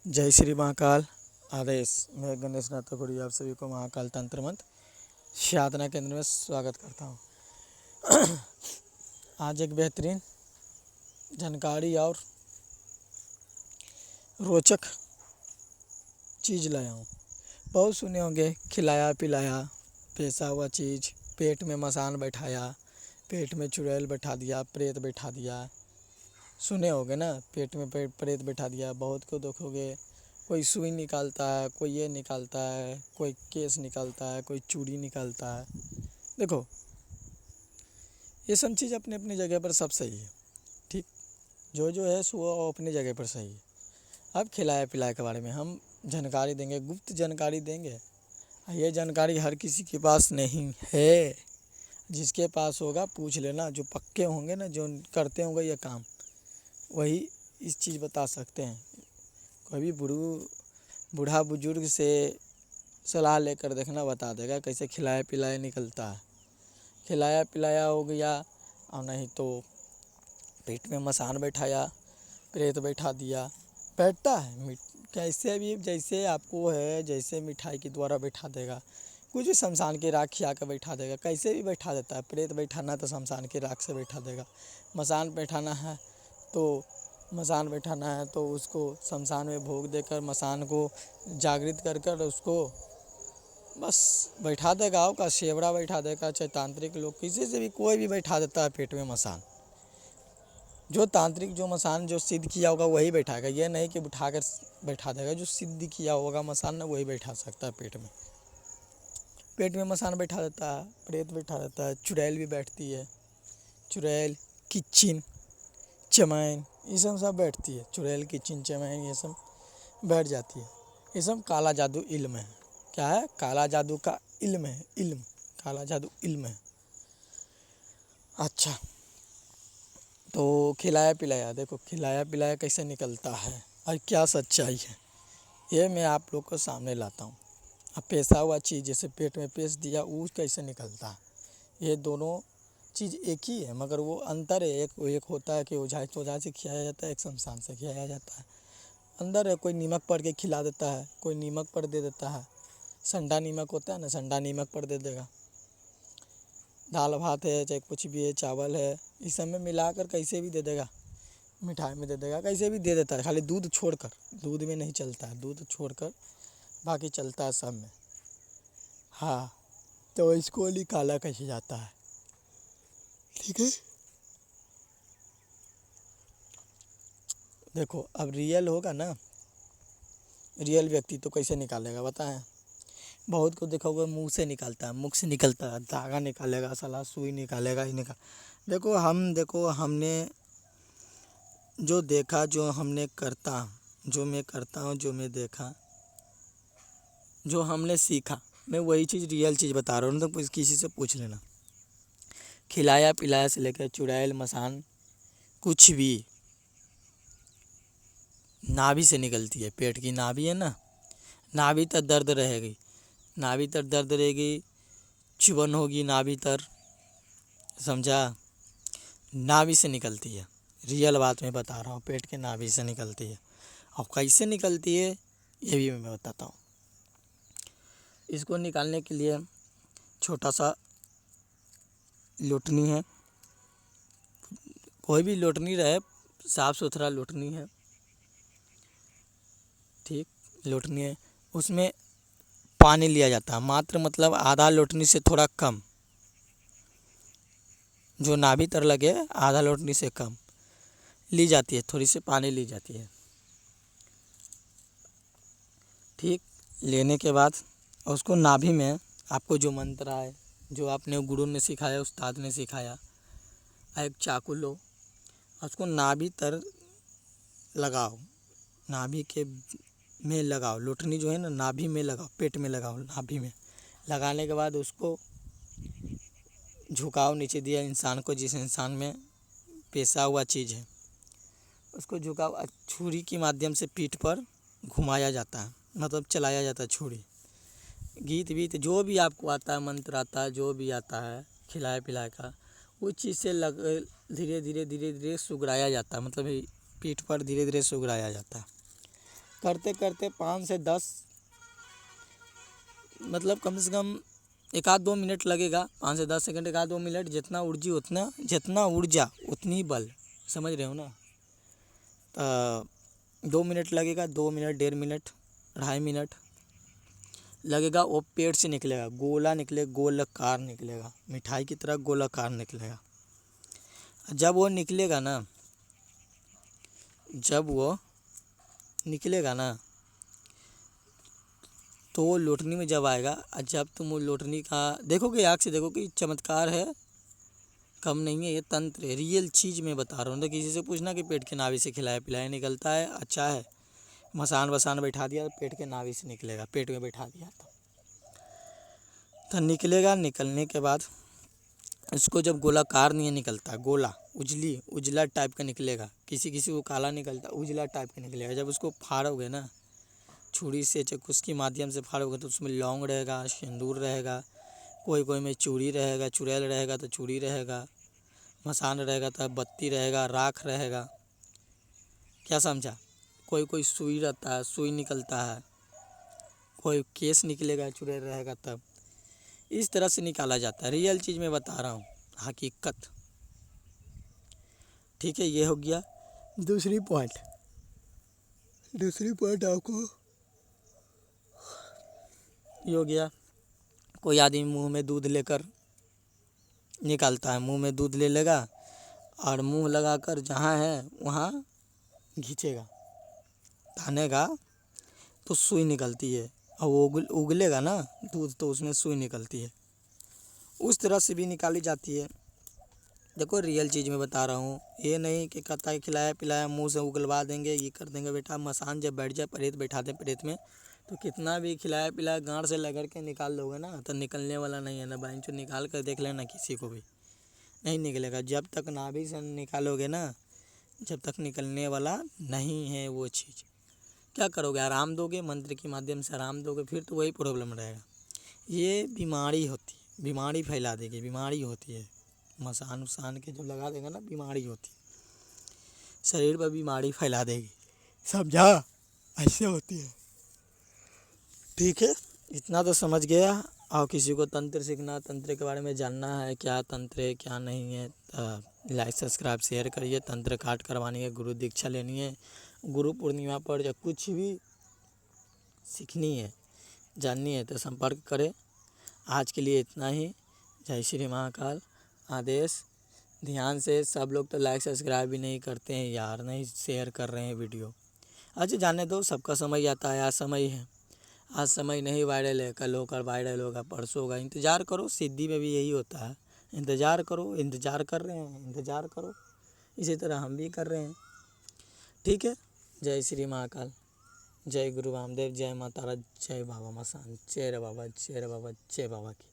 जय श्री महाकाल आदेश। मैं गणेश नाथ ठाकुर आप सभी को महाकाल तंत्र मंत्र साधना केंद्र में स्वागत करता हूँ। आज एक बेहतरीन जानकारी और रोचक चीज़ लाया हूँ। बहुत सुने होंगे खिलाया पिलाया, पैसा हुआ चीज़, पेट में मसान बैठाया, पेट में चुड़ैल बैठा दिया, प्रेत बैठा दिया। सुने होंगे ना, पेट में प्रेत बैठा दिया। बहुत को देखोगे कोई सुई निकालता है, कोई ये निकालता है, कोई केस निकालता है, कोई चूड़ी निकालता है। देखो, ये सब चीज़ अपने अपनी जगह पर सब सही है, ठीक। जो है सो वो अपनी जगह पर सही है। अब खिलाया पिलाया के बारे में हम जानकारी देंगे, गुप्त जानकारी देंगे। ये जानकारी हर किसी के पास नहीं है। जिसके पास होगा पूछ लेना, जो पक्के होंगे ना, जो करते होंगे ये काम, वही इस चीज़ बता सकते हैं। कभी बूढ़ा बुजुर्ग से सलाह लेकर देखना, बता देगा कैसे खिलाया पिलाया निकलता है। खिलाया पिलाया हो गया, और नहीं तो पेट में मसान बैठाया, प्रेत बैठा दिया, बैठता है कैसे भी, जैसे आपको है, जैसे मिठाई के द्वारा बैठा देगा। कुछ भी शमशान की राख खिला कर बैठा देगा, कैसे भी बैठा देता है। प्रेत बैठाना है तो शमशान की राख से बैठा देगा। मसान बैठाना है तो उसको शमशान में भोग देकर मसान को जागृत कर कर उसको बस बैठा देगा। का शेवड़ा बैठा देगा, चाहे तांत्रिक लोग किसी से भी कोई भी बैठा देता है पेट में मसान। जो तांत्रिक जो मसान जो सिद्ध किया होगा वही बैठाएगा, ये नहीं कि उठा कर बैठा देगा। जो सिद्ध किया होगा मसान ना, वही बैठा सकता है पेट में। पेट में मसान बैठा देता है, प्रेत बैठा देता है, चुड़ैल भी बैठती है। चुड़ैल, किच्चिन, चमैन, ये सब बैठती है। चुड़ैल, किच्चिन, चमैन ये सब बैठ जाती है। ये सब काला जादू इल्म है। क्या है? काला जादू का इल्म है। इल्म, काला जादू इल्म है। अच्छा, तो खिलाया पिलाया, देखो खिलाया पिलाया कैसे निकलता है और क्या सच्चाई है, ये मैं आप लोग को सामने लाता हूँ। अब पैसा हुआ चीज़ जैसे पेट में पेश दिया, वो कैसे निकलता है। ये दोनों चीज़ एक ही है, मगर वो अंतर है। एक होता है कि ओझा से खिलाया जाता है, एक शमशान से खिलाया जाता है। अंदर है, कोई नीमक पड़ के खिला देता है, कोई नीमक पर दे देता है। संडा नीमक होता है ना, संडा नीमक पर दे देगा। दाल भात है, चाहे कुछ भी है, चावल है, इस सब में मिलाकर कैसे भी दे देगा। मिठाई में दे देगा, कैसे भी दे देता है। खाली दूध छोड़कर, दूध में नहीं चलता है, दूध छोड़कर बाकी चलता है सब में। हाँ, तो इसको निकाला कैसे जाता है, ठीक है। देखो, अब रियल होगा ना, रियल व्यक्ति तो कैसे निकालेगा बताएं। बहुत को देखोगे मुंह से निकालता है, मुख से निकलता है, धागा निकालेगा, साला सुई निकालेगा ही देखो हमने जो देखा, जो हमने करता, जो मैं करता हूँ, जो मैं देखा, जो हमने सीखा, मैं वही चीज़ रियल चीज़ बता रहा हूँ। तो किसी से पूछ लेना। खिलाया पिलाया से लेकर चुड़ैल मसान कुछ भी नाभि से निकलती है। पेट की नाभि है ना, नाभि तक दर्द रहेगी, नाभि तक दर्द रहेगी, चुभन होगी नाभि तर, समझा। नाभि से निकलती है, रियल बात मैं बता रहा हूँ। पेट के नाभि से निकलती है। और कैसे निकलती है ये भी मैं बताता हूँ। इसको निकालने के लिए छोटा सा लोटनी है, कोई भी लोटनी रहे, साफ़ सुथरा लोटनी है, ठीक। लोटनी है, उसमें पानी लिया जाता है, मात्र मतलब आधा लोटनी से थोड़ा कम, जो नाभि तर लगे आधा लोटनी से कम ली जाती है, थोड़ी सी पानी ली जाती है, ठीक। लेने के बाद उसको नाभि में आपको जो मंत्र आए, जो आपने गुरु ने सिखाया, उस्ताद ने सिखाया, एक चाकू लो, उसको नाभि तर लगाओ, नाभि के में लगाओ। लोटनी जो है ना, नाभि में लगाओ, पेट में लगाओ, नाभि में लगाने के बाद उसको झुकाओ नीचे दिया इंसान को, जिस इंसान में पेशा हुआ चीज़ है उसको झुकाओ। छुरी के माध्यम से पीठ पर घुमाया जाता है, मतलब चलाया जाता है छुरी। गीत वीत जो भी आपको आता है, मंत्र आता है, जो भी आता है खिलाया पिलाया का, उस चीज़ से धीरे धीरे सुगराया जाता है, मतलब पीठ पर धीरे धीरे सुगराया जाता है। करते करते 5 से 10 मतलब कम से कम 1-2 मिनट लगेगा, 5 से 10 सेकंड, 1-2 मिनट। जितना ऊर्जा उतनी बल, समझ रहे हो ना। 2 मिनट लगेगा, 2 मिनट, 1.5 मिनट, 2.5 मिनट लगेगा। वो पेट से निकलेगा, गोला निकलेगा, गोलाकार निकलेगा, मिठाई की तरह गोलाकार निकलेगा। जब वो निकलेगा ना तो वो लोटनी में जब आएगा, और जब तुम वो लोटनी का देखोगे, आँख से देखोगे, चमत्कार है, कम नहीं है, ये तंत्र है, रियल चीज़ मैं बता रहा हूँ। तो किसी से पूछना कि पेट के नाभि से खिलाया पिलाया निकलता है, अच्छा है, मसान वसान बैठा दिया तो पेट के नाभि से निकलेगा, पेट में बैठा दिया तो निकलेगा। निकलने के बाद इसको जब गोलाकार नहीं निकलता, गोला उजला टाइप का निकलेगा, किसी किसी को काला निकलता, उजला टाइप का निकलेगा। जब उसको फाड़ोगे ना छुरी से, चक्कू के माध्यम से फाड़ोगे तो उसमें लौंग रहेगा, सिंदूर रहेगा, कोई में चूड़ी रहेगा, चुड़ैल रहेगा तो चूड़ी रहेगा, मसान रहेगा तो बत्ती रहेगा, राख रहेगा, क्या समझा। कोई सुई रहता है, सुई निकलता है, कोई केस निकलेगा, चुड़ैल रहेगा तब। इस तरह से निकाला जाता है, रियल चीज़ मैं बता रहा हूँ, हकीकत। ठीक है, ये हो गया। दूसरी पॉइंट आपको ये हो गया, कोई आदमी मुंह में दूध लेकर निकालता है, मुंह में दूध ले लेगा और मुंह लगाकर जहाँ है वहाँ खींचेगा, तानेगा तो सुई निकलती है, और वो उगलेगा ना दूध तो उसमें सुई निकलती है। उस तरह से भी निकाली जाती है। देखो रियल चीज़ में बता रहा हूँ, ये नहीं कि कहता है खिलाया पिलाया मुंह से उगलवा देंगे, ये कर देंगे। बेटा मसान जब बैठ जाए, प्रेत बैठा दे प्रेत में, तो कितना भी खिलाया पिलाया गांड से लगड़ के निकाल दोगे ना तो निकलने वाला नहीं है ना। बाइन चो निकाल कर देख लेना, किसी को भी नहीं निकलेगा। जब तक नाभि से निकालोगे ना, जब तक निकलने वाला नहीं है वो चीज़। क्या करोगे, आराम दोगे, मंत्र के माध्यम से आराम दोगे, फिर तो वही प्रॉब्लम रहेगा। ये बीमारी होती है, बीमारी फैला देगी, बीमारी होती है। मसान उसान के जो लगा देगा ना, बीमारी होती है, शरीर पर बीमारी फैला देगी, समझा, ऐसे होती है। ठीक है, इतना तो समझ गया। और किसी को तंत्र सीखना, तंत्र के बारे में जानना है, क्या तंत्र है क्या नहीं है, लाइक सब्सक्राइब शेयर करिए। तंत्र काट करवानी है, गुरु दीक्षा लेनी है, गुरु पूर्णिमा पर या कुछ भी सीखनी है, जाननी है तो संपर्क करें। आज के लिए इतना ही। जय श्री महाकाल। आदेश ध्यान से, सब लोग तो लाइक सब्सक्राइब भी नहीं करते हैं यार, नहीं शेयर कर रहे हैं वीडियो। अच्छा जाने दो, सबका समय आता है, आज समय है, आज समय नहीं वायरल है, कल होकर वायरल होगा, परसों होगा। इंतज़ार करो, सिद्धि में भी यही होता है, इंतज़ार करो, इंतज़ार कर रहे हैं, इंतज़ार करो, इसी तरह हम भी कर रहे हैं। ठीक है, जय श्री महाकाल, जय गुरु रामदेव, जय माता रा, जय बाबा मसान, जय रे बाबा, जय रे बाबा, जय बाबा की।